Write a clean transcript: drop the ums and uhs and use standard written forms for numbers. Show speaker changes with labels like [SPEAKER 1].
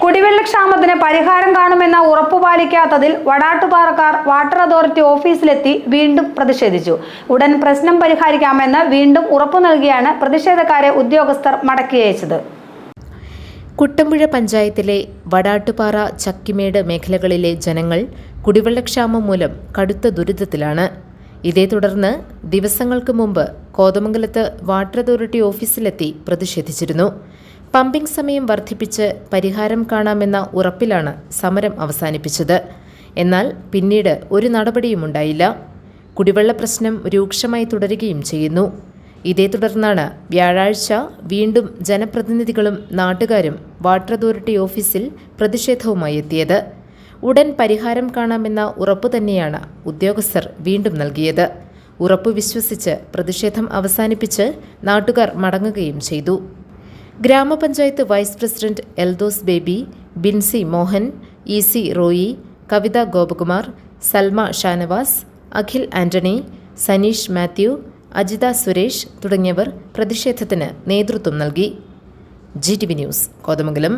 [SPEAKER 1] കുടിവെള്ളക്ഷാമത്തിന് പരിഹാരം കാണുമെന്ന ഉറപ്പു പാലിക്കാത്തതിൽ വടാട്ടുപാറക്കാർ water authority ഓഫീസിലെത്തി വീണ്ടും പ്രതിഷേധിച്ചു. ഉടൻ പ്രശ്നം പരിഹരിക്കാമെന്ന് വീണ്ടും ഉറപ്പു നൽകിയാണ് പ്രതിഷേധക്കാരെ ഉദ്യോഗസ്ഥർ മടക്കി അയച്ചത്.
[SPEAKER 2] കുട്ടമ്പുഴ പഞ്ചായത്തിലെ വടാട്ടുപാറ, ചക്കിമേട് മേഖലകളിലെ ജനങ്ങൾ കുടിവെള്ളക്ഷാമം മൂലം കടുത്ത ദുരിതത്തിലാണ്. ഇതേ തുടർന്ന് ദിവസങ്ങൾക്ക് മുമ്പ് കോതമംഗലത്ത് വാട്ടർ അതോറിറ്റി ഓഫീസിലെത്തി പ്രതിഷേധിച്ചിരുന്നു. പമ്പിംഗ് സമയം വർദ്ധിപ്പിച്ച് പരിഹാരം കാണാമെന്ന ഉറപ്പിലാണ് സമരം അവസാനിപ്പിച്ചത്. എന്നാൽ പിന്നീട് ഒരു നടപടിയുമുണ്ടായില്ല. കുടിവെള്ള പ്രശ്നം രൂക്ഷമായി തുടരുകയും ചെയ്യുന്നു. ഇതേ തുടർന്നാണ് വ്യാഴാഴ്ച വീണ്ടും ജനപ്രതിനിധികളും നാട്ടുകാരും വാട്ടർ അതോറിറ്റി ഓഫീസിൽ പ്രതിഷേധവുമായി എത്തിയത്. ഉടൻ പരിഹാരം കാണാമെന്ന ഉറപ്പു തന്നെയാണ് ഉദ്യോഗസ്ഥർ വീണ്ടും നൽകിയത്. ഉറപ്പു വിശ്വസിച്ച് പ്രതിഷേധം അവസാനിപ്പിച്ച് നാട്ടുകാർ മടങ്ങുകയും ചെയ്തു. ഗ്രാമപഞ്ചായത്ത് vice president Eldhose Baby, Binsy Mohan, EC Roy, Kavitha Gopakumar, Salma Shanavas, Akhil Antony, Saneesh Mathew, Ajitha Suresh തുടങ്ങിയവർ പ്രതിഷേധത്തിന് നേതൃത്വം നൽകി. GTV news, Kothamangalam.